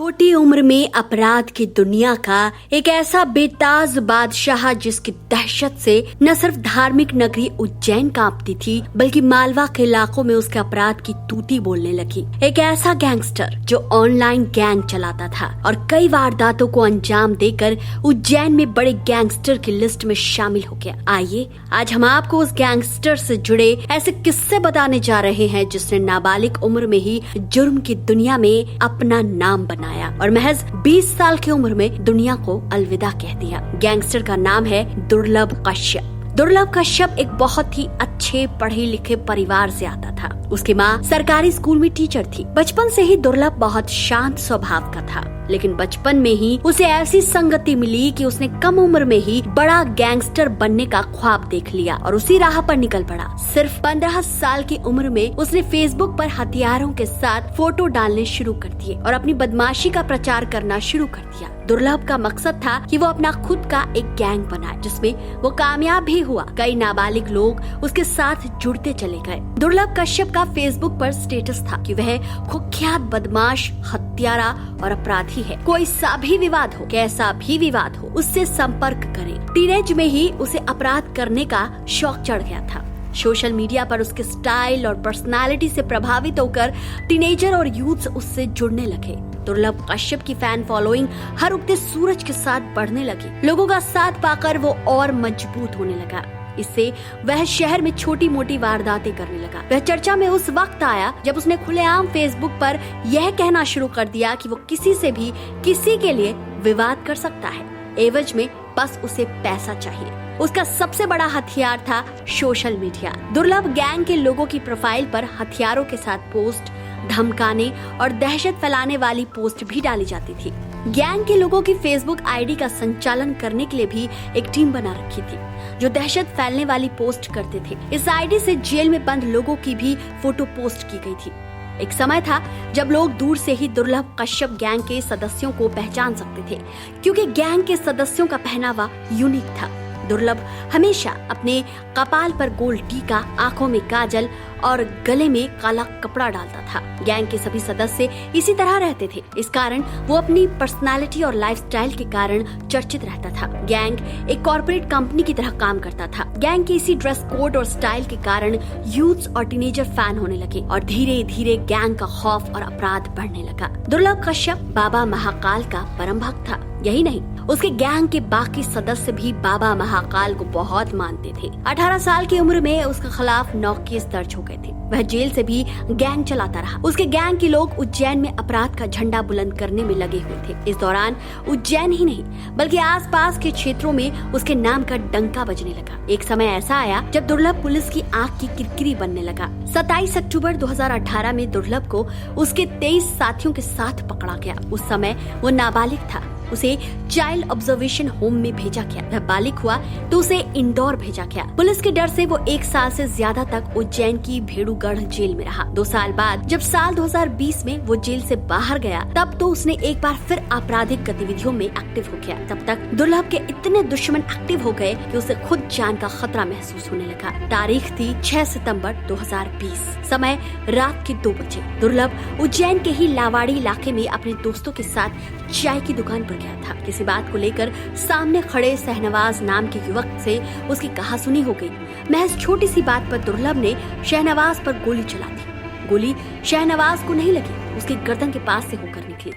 छोटी उम्र में अपराध की दुनिया का एक ऐसा बेताज बादशाह जिसकी दहशत से न सिर्फ धार्मिक नगरी उज्जैन कांपती थी बल्कि मालवा के इलाकों में उसके अपराध की तूती बोलने लगी। एक ऐसा गैंगस्टर जो ऑनलाइन गैंग चलाता था और कई वारदातों को अंजाम देकर उज्जैन में बड़े गैंगस्टर की लिस्ट में शामिल हो गया। आइए आज हम आपको उस गैंगस्टर से जुड़े ऐसे किस्से बताने जा रहे हैं जिसने नाबालिग उम्र में ही जुर्म की दुनिया में अपना नाम बनाया और महज 20 साल की उम्र में दुनिया को अलविदा कह दिया। गैंगस्टर का नाम है दुर्लभ कश्यप। दुर्लभ कश्यप एक बहुत ही अच्छे पढ़े लिखे परिवार से आता था। उसकी माँ सरकारी स्कूल में टीचर थी। बचपन से ही दुर्लभ बहुत शांत स्वभाव का था, लेकिन बचपन में ही उसे ऐसी संगति मिली कि उसने कम उम्र में ही बड़ा गैंगस्टर बनने का ख्वाब देख लिया और उसी राह पर निकल पड़ा। सिर्फ 15 साल की उम्र में उसने फेसबुक पर हथियारों के साथ फोटो डालने शुरू कर दिए और अपनी बदमाशी का प्रचार करना शुरू कर दिया। दुर्लभ का मकसद था कि वो अपना खुद का एक गैंग बनाए, जिसमें वो कामयाब भी हुआ। कई नाबालिग लोग उसके साथ जुड़ते चले गए। दुर्लभ कश्यप का फेसबुक पर स्टेटस था कि वह कुख्यात बदमाश, हत्यारा और अपराधी है। कोई सा भी विवाद हो, कैसा भी विवाद हो, उससे संपर्क करें। टीनेज में ही उसे अपराध करने का शौक चढ़ गया था। सोशल मीडिया पर उसके स्टाइल और पर्सनालिटी से प्रभावित होकर टीनेजर और यूथ उससे जुड़ने लगे। दुर्लभ कश्यप की फैन फॉलोइंग हर उगते सूरज के साथ बढ़ने लगी। लोगों का साथ पाकर वो और मजबूत होने लगा। इससे वह शहर में छोटी मोटी वारदातें करने लगा। वह चर्चा में उस वक्त आया जब उसने खुलेआम फेसबुक पर यह कहना शुरू कर दिया कि वो किसी से भी किसी के लिए विवाद कर सकता है, एवज में बस उसे पैसा चाहिए। उसका सबसे बड़ा हथियार था सोशल मीडिया। दुर्लभ गैंग के लोगों की प्रोफाइल पर हथियारों के साथ पोस्ट, धमकाने और दहशत फैलाने वाली पोस्ट भी डाली जाती थी। गैंग के लोगों की फेसबुक आईडी का संचालन करने के लिए भी एक टीम बना रखी थी जो दहशत फैलने वाली पोस्ट करते थे। इस आईडी से जेल में बंद लोगों की भी फोटो पोस्ट की गई थी। एक समय था जब लोग दूर से ही दुर्लभ कश्यप गैंग के सदस्यों को पहचान सकते थे, क्योंकि गैंग के सदस्यों का पहनावा यूनिक था। दुर्लभ हमेशा अपने कपाल पर गोल टीका, आंखों में काजल और गले में काला कपड़ा डालता था। गैंग के सभी सदस्य इसी तरह रहते थे। इस कारण वो अपनी पर्सनालिटी और लाइफस्टाइल के कारण चर्चित रहता था। गैंग एक कॉर्पोरेट कंपनी की तरह काम करता था। गैंग के इसी ड्रेस कोड और स्टाइल के कारण यूथ्स और टीनेजर फैन होने लगे और धीरे धीरे गैंग का खौफ और अपराध बढ़ने लगा। दुर्लभ कश्यप बाबा महाकाल का परम भक्त था। यही नहीं, उसके गैंग के बाकी सदस्य भी बाबा महाकाल को बहुत मानते थे। 18 साल की उम्र में उसके खिलाफ 9 केस दर्ज हो गए थे। वह जेल से भी गैंग चलाता रहा। उसके गैंग के लोग उज्जैन में अपराध का झंडा बुलंद करने में लगे हुए थे। इस दौरान उज्जैन ही नहीं बल्कि आसपास के क्षेत्रों में उसके नाम का डंका बजने लगा। एक समय ऐसा आया जब दुर्लभ पुलिस की आंख की किरकिरी बनने लगा। 27 अक्टूबर 2018 में दुर्लभ को उसके 23 साथियों के साथ पकड़ा गया। उस समय वो नाबालिग था। उसे चाइल्ड ऑब्जर्वेशन होम में भेजा गया। वह बालिग हुआ तो उसे इंदौर भेजा गया। पुलिस के डर से वो 1 साल से ज्यादा तक उज्जैन की भेड़ूगढ़ जेल में रहा। 2 साल बाद जब साल 2020 में वो जेल से बाहर गया, तब तो उसने एक बार फिर आपराधिक गतिविधियों में एक्टिव हो गया। तब तक दुर्लभ के इतने दुश्मन एक्टिव हो गए कि उसे खुद जान का खतरा महसूस होने लगा। तारीख थी 6 सितंबर 2020, समय रात के 2 बजे। दुर्लभ उज्जैन के ही लावाड़ी इलाके में अपने दोस्तों के साथ चाय की दुकान पर गया था। किसी बात को लेकर सामने खड़े शहनवाज नाम के युवक से उसकी कहासुनी हो गई। महज छोटी सी बात पर दुर्लभ ने शहनवाज पर गोली चला दी। गोली शहनवाज को नहीं लगी, उसकी गर्दन के पास से होकर निकली।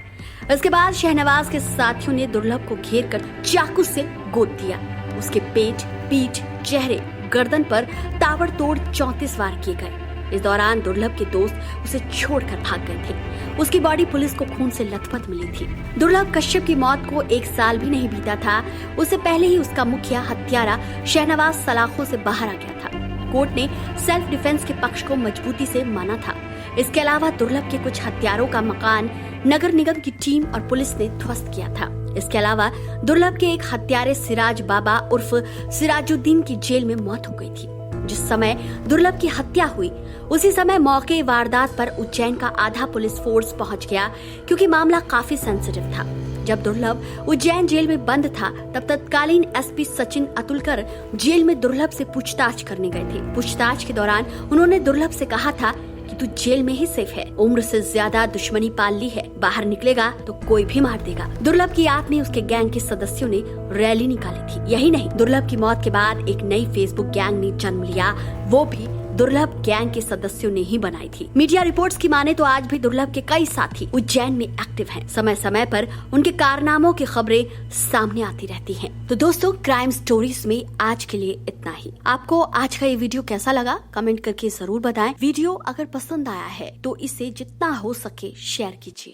इसके बाद शहनवाज के साथियों ने दुर्लभ को घेर कर चाकू से गोद दिया। उसके पेट, पीठ, चेहरे, गर्दन पर ताबड़तोड़ 34 वार किए गए। इस दौरान दुर्लभ के दोस्त उसे छोड़कर भाग गए थे। उसकी बॉडी पुलिस को खून से लथपथ मिली थी। दुर्लभ कश्यप की मौत को 1 साल भी नहीं बीता था, उससे पहले ही उसका मुखिया हत्यारा शहनवाज सलाखों से बाहर आ गया था। कोर्ट ने सेल्फ डिफेंस के पक्ष को मजबूती से माना था। इसके अलावा दुर्लभ के कुछ हत्यारों का मकान नगर निगम की टीम और पुलिस ने ध्वस्त किया था। इसके अलावा दुर्लभ के एक हत्यारे सिराज बाबा उर्फ सिराजुद्दीन की जेल में मौत हो गई थी। जिस समय दुर्लभ की हत्या हुई उसी समय मौके वारदात पर उज्जैन का आधा पुलिस फोर्स पहुंच गया, क्योंकि मामला काफी सेंसिटिव था। जब दुर्लभ उज्जैन जेल में बंद था, तब तत्कालीन एसपी सचिन अतुलकर जेल में दुर्लभ से पूछताछ करने गए थे। पूछताछ के दौरान उन्होंने दुर्लभ से कहा था कि कि तू जेल में ही सेफ है, उम्र से ज्यादा दुश्मनी पाल ली है, बाहर निकलेगा तो कोई भी मार देगा। दुर्लभ की याद में उसके गैंग के सदस्यों ने रैली निकाली थी। यही नहीं, दुर्लभ की मौत के बाद एक नई फेसबुक गैंग ने जन्म लिया, वो भी दुर्लभ गैंग के सदस्यों ने ही बनाई थी। मीडिया रिपोर्ट्स की माने तो आज भी दुर्लभ के कई साथी उज्जैन में एक्टिव हैं। समय समय पर उनके कारनामों की खबरें सामने आती रहती हैं। तो दोस्तों, क्राइम स्टोरीज में आज के लिए इतना ही। आपको आज का ये वीडियो कैसा लगा कमेंट करके जरूर बताएं। वीडियो अगर पसंद आया है तो इसे जितना हो सके शेयर कीजिए।